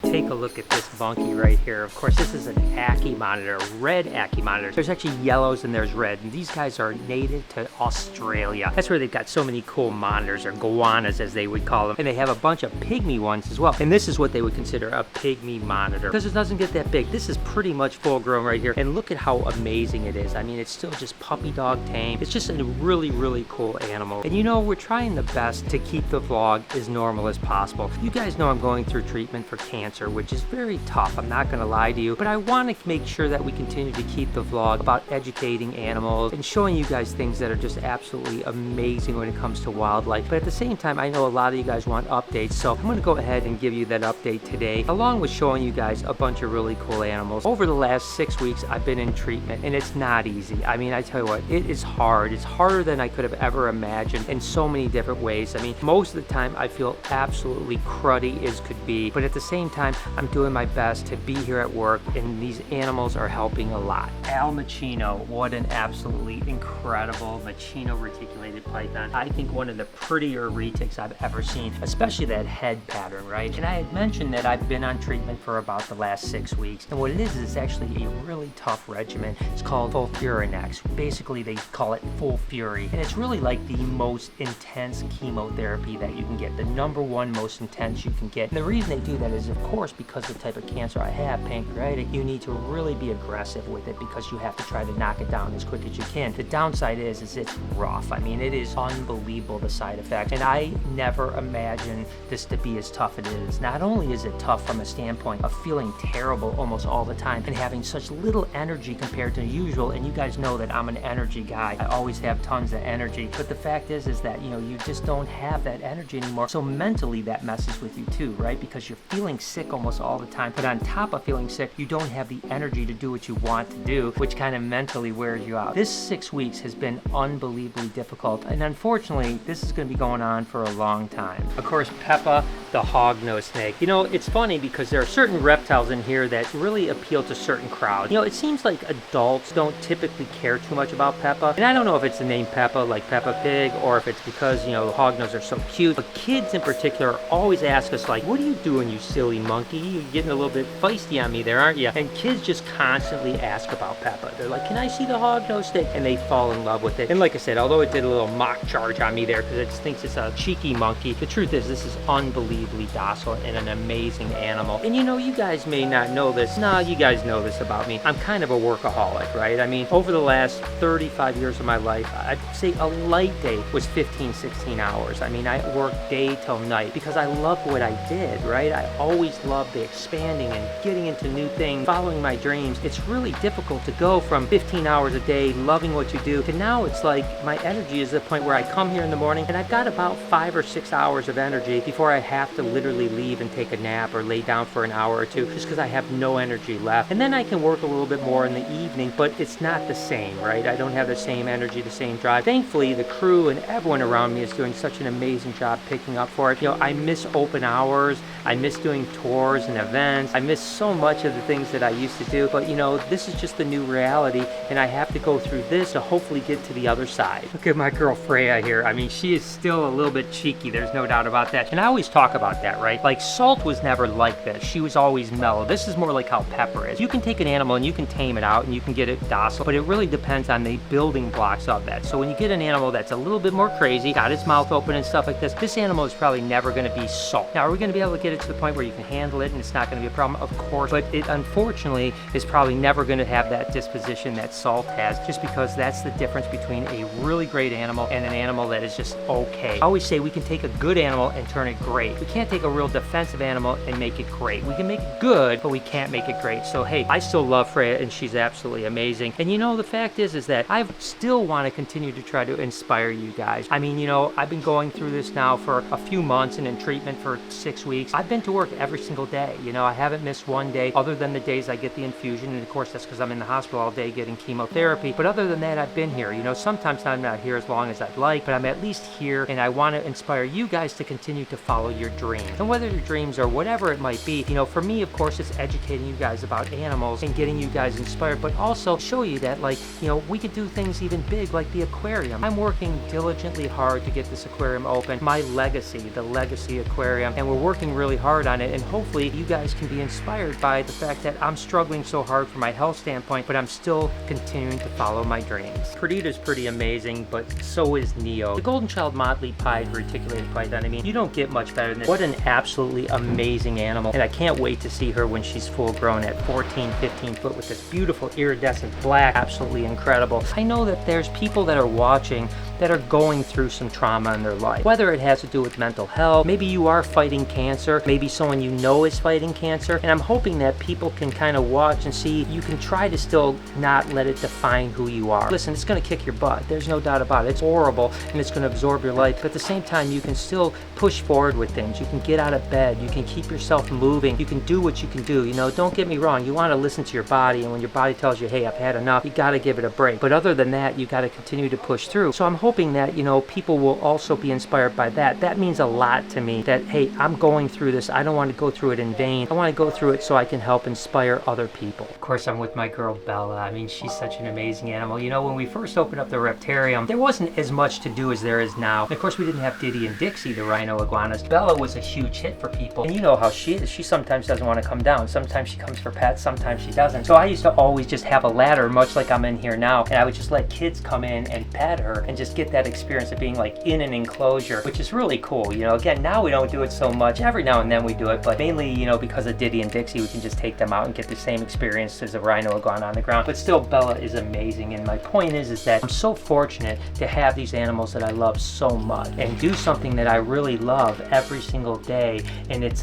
take a look at this monkey right here. Of course, this is an Ackie monitor, a red Ackie monitor. There's actually yellows and there's red, and these guys are native to Australia. That's where they've got so many cool monitors, or goannas as they would call them. And they have a bunch of pygmy ones as well. And this is what they would consider a pygmy monitor, because it doesn't get that big. This is pretty much full grown right here. And look at how amazing it is. I mean, it's still just puppy dog tame. It's just a really, really cool animal. And you know, we're trying the best to keep the vlog as normal as possible. You guys know I'm going through treatment for cancer, which is very tough. I'm not gonna lie to you, but I want to make sure that we continue to keep the vlog about educating animals and showing you guys things that are just absolutely amazing when it comes to wildlife. But at the same time, I know a lot of you guys want updates, so I'm gonna go ahead and give you that update today, along with showing you guys a bunch of really cool animals. Over the last 6 weeks, I've been in treatment, and it's not easy. I mean, I tell you what, it is hard. It's harder than I could have ever imagined in so many different ways. I mean, most of the time, I feel absolutely cruddy as could be, but at the same time, I'm doing my best to be here at work, and these animals are helping a lot. Al Machino, what an absolutely incredible Machino reticulated python. I think one of the prettier retics I've ever seen, especially that head pattern, right? And I had mentioned that I've been on treatment for about the last 6 weeks, and what it is actually a really tough regimen. It's called FOLFIRINOX. Basically, they call it Full Fury, and it's really like the most intense chemotherapy that you can get, the #1 most intense you can get. And the reason they do that is, of course, because of the type of cancer I have, pancreatic, you need to really be aggressive with it because you have to try to knock it down as quick as you can. The downside is it's rough. I mean, it is unbelievable, the side effects, and I never imagined this to be as tough as it is. Not only is it tough from a standpoint of feeling terrible almost all the time and having such little energy compared to usual, and you guys know that I'm an energy guy. I always have tons of energy, but the fact is that, you know, you just don't have that energy anymore. So mentally that messes with you too, right? Because you're feeling sick almost all the time, but on top of feeling sick, you don't have the energy to do what you want to do, which kind of mentally wears you out. This 6 weeks has been unbelievably difficult, and unfortunately, this is going to be going on for a long time. Of course, Peppa, the hognose snake. You know, it's funny because there are certain reptiles in here that really appeal to certain crowds. You know, it seems like adults don't typically care too much about Peppa, and I don't know if it's the name Peppa, like Peppa Pig, or if it's because, you know, the hognose are so cute, but kids in particular always ask us, like, what are you doing, you silly monkey? You're getting a little bit feisty on me there, aren't you? And kids just constantly ask about Peppa. They're like, can I see the hognose snake? And they fall in love with it. And like I said, although it did a little mock charge on me there because it thinks it's a cheeky monkey, the truth is this is unbelievably docile and an amazing animal. And you know, you guys may not know this. No, you guys know this about me. I'm kind of a workaholic, right? I mean, over the last 35 years of my life, I'd say a light day was 15, 16 hours. I mean, I worked day till night because I loved what I did, right? I always loved the expanding and getting into new things, following my dreams. It's really difficult to go from 15 hours a day, loving what you do, to now it's like my energy is at the point where I come here in the morning and I've got about 5 or 6 hours of energy before I have to literally leave and take a nap or lay down for an hour or two just because I have no energy left. And then I can work a little bit more in the evening, but it's not the same, right? I don't have the same energy, the same drive. Thankfully, the crew and everyone around me is doing such an amazing job picking up for it. You know, I miss open hours. I miss doing tours and events. I miss so much of the things that I used to do, but you know, this is just the new reality, and I have to go through this to hopefully get to the other side. Look at my girl Freya here. I mean, she is still a little bit cheeky. There's no doubt about that. And I always talk about that, right? Like, Salt was never like this. She was always mellow. This is more like how Pepper is. You can take an animal and you can tame it out and you can get it docile, but it really depends on the building blocks of that. So when you get an animal that's a little bit more crazy, got its mouth open and stuff like this animal is probably never going to be Salt. Now, are we going to be able to get it to the point where you can handle it and it's not going to be a problem? Of course, but it unfortunately is probably never going to have that disposition that Salt has, just because that's the difference between a really great animal and an animal that is just okay. I always say we can take a good animal and turn it great. We can't take a real defensive animal and make it great. We can make it good, but we can't make it great. So hey, I still love Freya and she's absolutely amazing. And you know, the fact is that I still want to continue to try to inspire you guys. I mean, you know, I've been going through this now for a few months and in treatment for 6 weeks. I've been to work every single day. You know, I haven't missed one day other than the days I get the infusion, and of course that's because I'm in the hospital all day getting chemotherapy. But other than that, I've been here. You know, sometimes I'm not here as long as I'd like, but I'm at least here, and I want to inspire you guys to continue to follow your dreams. And whether your dreams are whatever it might be, you know, for me, of course, it's educating you guys about animals and getting you guys inspired, but also show you that, like, you know, we could do things even big, like the aquarium. I'm working diligently hard to get this aquarium open, my legacy, the Legacy Aquarium, and we're working really hard on it, and hopefully hopefully you guys can be inspired by the fact that I'm struggling so hard from my health standpoint, but I'm still continuing to follow my dreams. Perdita's pretty amazing, but so is Neo. The golden child motley pied reticulated python, I mean, you don't get much better than this. What an absolutely amazing animal, and I can't wait to see her when she's full grown at 14, 15 foot with this beautiful iridescent black. Absolutely incredible. I know that there's people that are watching that are going through some trauma in their life, whether it has to do with mental health, maybe you are fighting cancer, maybe someone you know is fighting cancer, and I'm hoping that people can kind of watch and see you can try to still not let it define who you are. Listen, it's going to kick your butt, there's no doubt about it. It's horrible and it's going to absorb your life, but at the same time you can still push forward with things. You can get out of bed, you can keep yourself moving, you can do what you can do. You know, don't get me wrong, you want to listen to your body, and when your body tells you, hey, I've had enough, you got to give it a break. But other than that, you got to continue to push through. So I'm hoping that, you know, people will also be inspired by that. That means a lot to me, that, hey, I'm going through this. I don't want to go through it in vain. I want to go through it so I can help inspire other people. Of course, I'm with my girl Bella. I mean, she's such an amazing animal. You know, when we first opened up the reptarium, there wasn't as much to do as there is now. And of course, we didn't have Diddy and Dixie, the rhino iguanas. Bella was a huge hit for people. And you know how she is. She sometimes doesn't want to come down. Sometimes she comes for pets, sometimes she doesn't. So I used to always just have a ladder, much like I'm in here now, and I would just let kids come in and pet her and just get that experience of being like in an enclosure, which is really cool. You know, again, now we don't do it so much. Every now and then we do it, but mainly, you know, because of Diddy and Dixie, we can just take them out and get the same experience as a rhino iguana on the ground. But still, Bella is amazing, and my point is that I'm so fortunate to have these animals that I love so much and do something that I really love every single day. And it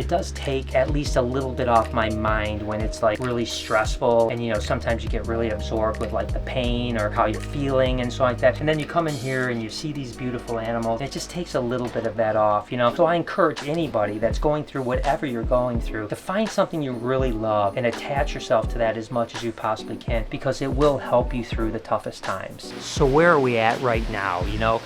does take at least a little bit off my mind when it's like really stressful, and you know, sometimes you get really absorbed with like the pain or how you're feeling and so like that. And then you come in here and you see these beautiful animals, and it just takes a little bit of that off, you know. So I encourage anybody that's going through whatever you're going through to find something you really love and attach yourself to that as much as you possibly can, because it will help you through the toughest times. So where are we at right now? You know,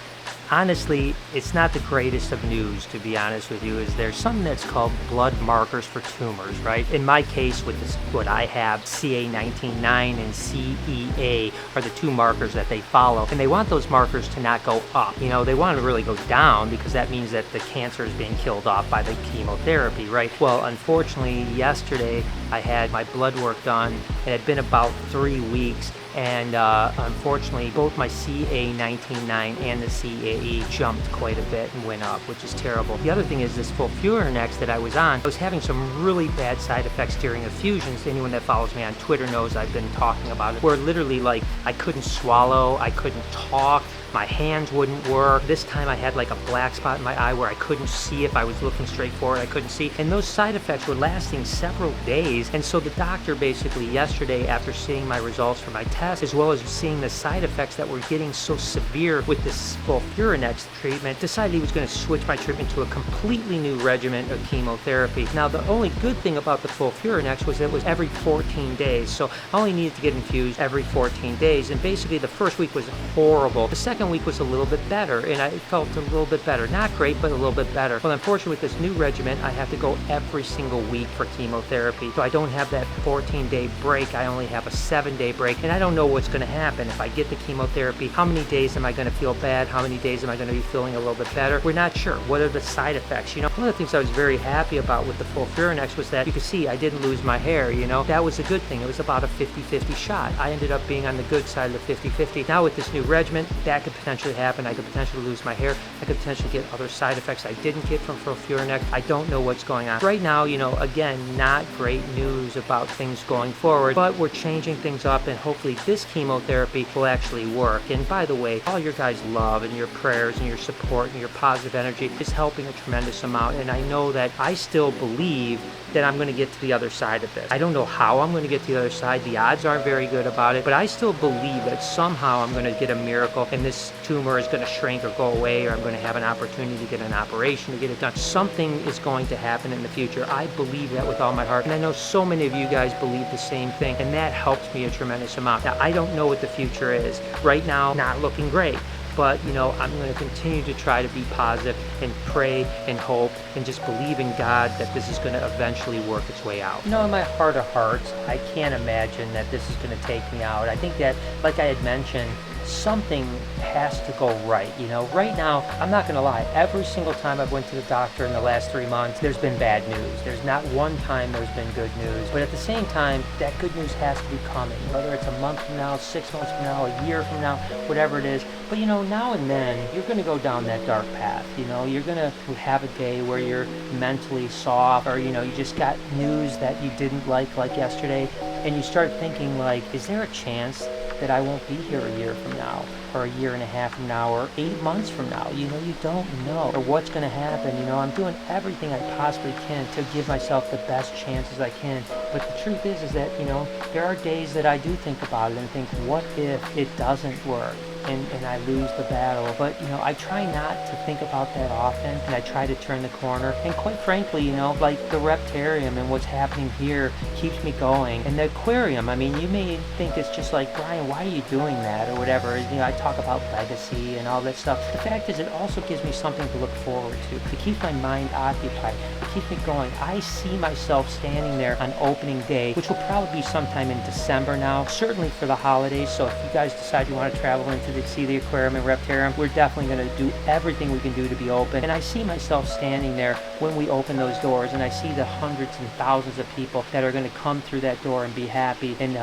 honestly, it's not the greatest of news, to be honest with you. Is there's something that's called blood markers for tumors, right? In my case, with this, what I have, CA19-9 and CEA are the two markers that they follow, and they want those markers to not go up. You know, they want to really go down, because that means that the cancer is being killed off by the chemotherapy, right? Well, unfortunately, yesterday I had my blood work done. It had been about 3 weeks, and unfortunately both my CA19-9 and the CAE jumped quite a bit and went up, which is terrible. The other thing is this Fulfurinex that I was on, I was having some really bad side effects during infusions. Anyone that follows me on Twitter knows I've been talking about it, where literally like I couldn't swallow, I couldn't talk, my hands wouldn't work. This time I had like a black spot in my eye where I couldn't see. If I was looking straight forward, I couldn't see. And those side effects were lasting several days. And so the doctor basically yesterday, after seeing my results for my test, as well as seeing the side effects that were getting so severe with this Fulfurinex treatment, decided he was going to switch my treatment to a completely new regimen of chemotherapy. Now, the only good thing about the Fulfurinex was it was every 14 days. So I only needed to get infused every 14 days. And basically the first week was horrible. The second week was a little bit better, and I felt a little bit better. Not great, but a little bit better. Well, unfortunately, with this new regimen, I have to go every single week for chemotherapy. So I don't have that 14-day break. I only have a 7-day break, and I don't know what's going to happen. If I get the chemotherapy, how many days am I going to feel bad? How many days am I going to be feeling a little bit better? We're not sure. What are the side effects? You know, one of the things I was very happy about with the Fulfurinex was that you could see I didn't lose my hair, you know. That was a good thing. It was about a 50-50 shot. I ended up being on the good side of the 50-50. Now with this new regimen, that could potentially happen. I could potentially lose my hair. I could potentially get other side effects I didn't get from Fulfurinex. I don't know what's going on. Right now, you know, again, not great news about things going forward, but we're changing things up, and hopefully this chemotherapy will actually work. And by the way, all your guys' love and your prayers and your support and your positive energy is helping a tremendous amount, and I know that I still believe that I'm going to get to the other side of this. I don't know how I'm going to get to the other side. The odds aren't very good about it, but I still believe that somehow I'm going to get a miracle and this tumor is going to shrink or go away, or I'm going to have an opportunity to get an operation to get it done. Something is going to happen in the future. I believe that with all my heart, and I know so many of you guys believe the same thing, and that helps me a tremendous amount. Now, I don't know what the future is. Right now, not looking great. But, you know, I'm going to continue to try to be positive and pray and hope and just believe in God that this is going to eventually work its way out. You know, in my heart of hearts, I can't imagine that this is going to take me out. I think that, like I had mentioned, something has to go right. You know, right now, I'm not gonna lie, every single time I've went to the doctor in the last 3 months, there's been bad news. There's not one time there's been good news. But at the same time, that good news has to be coming, whether it's a month from now, 6 months from now, a year from now, whatever it is. But you know, now and then, you're gonna go down that dark path. You know, you're gonna have a day where you're mentally soft, or you know, you just got news that you didn't like yesterday, and you start thinking like, is there a chance that I won't be here a year from now, or a year and a half from now, or 8 months from now? You know, you don't know, or what's going to happen. You know, I'm doing everything I possibly can to give myself the best chances I can. But the truth is that, you know, there are days that I do think about it and think, what if it doesn't work? And I lose the battle. But, you know, I try not to think about that often, and I try to turn the corner. And quite frankly, you know, like the reptarium and what's happening here keeps me going. And the aquarium, I mean, you may think it's just like, Brian, why are you doing that or whatever? You know, I talk about legacy and all that stuff. The fact is, it also gives me something to look forward to. It keeps my mind occupied. It keeps me going. I see myself standing there on opening day, which will probably be sometime in December now, certainly for the holidays. So if you guys decide you want to travel into to see the aquarium and reptarium, we're definitely going to do everything we can do to be open. And I see myself standing there when we open those doors, and I see the hundreds and thousands of people that are going to come through that door and be happy, and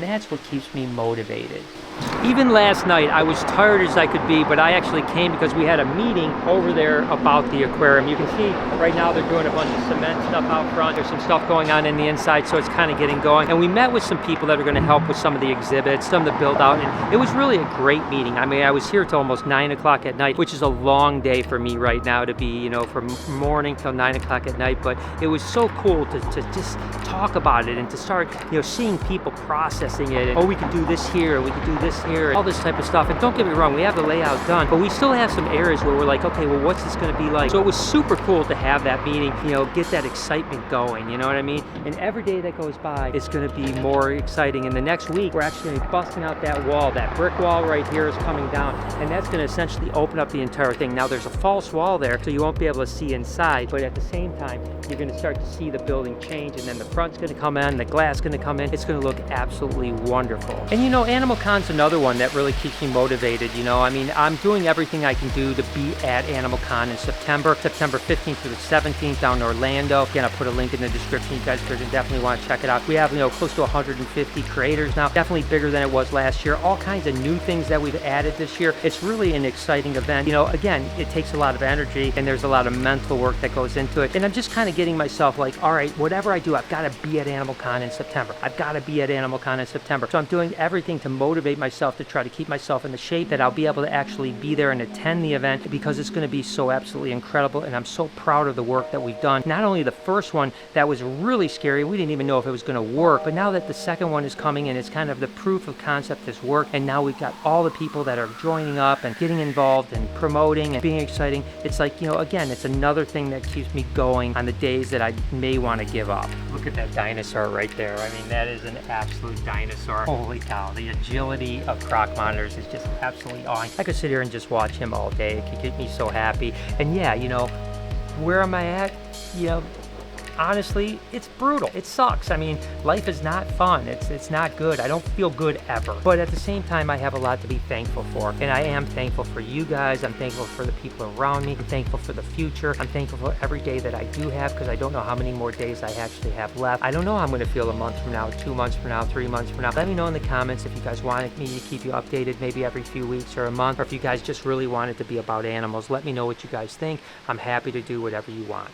that's what keeps me motivated. Even last night, I was tired as I could be, but I actually came because we had a meeting over there about the aquarium. You can see right now they're doing a bunch of cement stuff out front. There's some stuff going on in the inside, so it's kind of getting going. And we met with some people that are going to help with some of the exhibits, some of the build out, and it was really a great meeting. I mean, I was here till almost 9 o'clock at night, which is a long day for me right now to be, you know, from morning till 9 o'clock at night. But it was so cool to just talk about it and to start, you know, seeing people processing it. And, oh, we could do this here, we could do this here, all this type of stuff. And don't get me wrong, we have the layout done, but we still have some areas where we're like, okay, well, what's this going to be like? So it was super cool to have that meeting, you know, get that excitement going, you know what I mean? And every day that goes by, it's going to be more exciting. And the next week, we're actually going to be busting out that wall. That brick wall right here is coming down, and that's going to essentially open up the entire thing. Now, there's a false wall there, so you won't be able to see inside, but at the same time, you're going to start to see the building change, and then the front's going to come in, the glass going to come in. It's going to look absolutely wonderful. And you know, AnimalCon's another one that really keeps me motivated. You know, I mean, I'm doing everything I can do to be at AnimalCon in September 15th through the 17th down in Orlando. Again, I'll put a link in the description. You guys are going to definitely want to check it out. We have, you know, close to 150 creators now, definitely bigger than it was last year. All kinds of new things that we've added this year. It's really an exciting event. You know, again, it takes a lot of energy, and there's a lot of mental work that goes into it. And I'm just kind of getting myself like, all right, whatever I do, I've got to be at AnimalCon in September. I've got to be at AnimalCon in September. So I'm doing everything to motivate myself to try to keep myself in the shape that I'll be able to actually be there and attend the event, because it's going to be so absolutely incredible. And I'm so proud of the work that we've done. Not only the first one that was really scary, we didn't even know if it was going to work, but now that the second one is coming and it's kind of the proof of concept has worked, and now we've got all the people that are joining up and getting involved and promoting and being exciting. It's like, you know, again, it's another thing that keeps me going on the days that I may want to give up. Look at that dinosaur right there. I mean, that is an absolute dinosaur. Holy cow, the agility of croc monitors is just absolutely awesome. I could sit here and just watch him all day. It could get me so happy. And yeah, you know, where am I at? You know, honestly, it's brutal. It sucks. I mean, life is not fun. It's not good. I don't feel good ever. But at the same time, I have a lot to be thankful for. And I am thankful for you guys. I'm thankful for the people around me. I'm thankful for the future. I'm thankful for every day that I do have, because I don't know how many more days I actually have left. I don't know how I'm going to feel a month from now, 2 months from now, 3 months from now. Let me know in the comments if you guys wanted me to keep you updated maybe every few weeks or a month, or if you guys just really want it to be about animals. Let me know what you guys think. I'm happy to do whatever you want.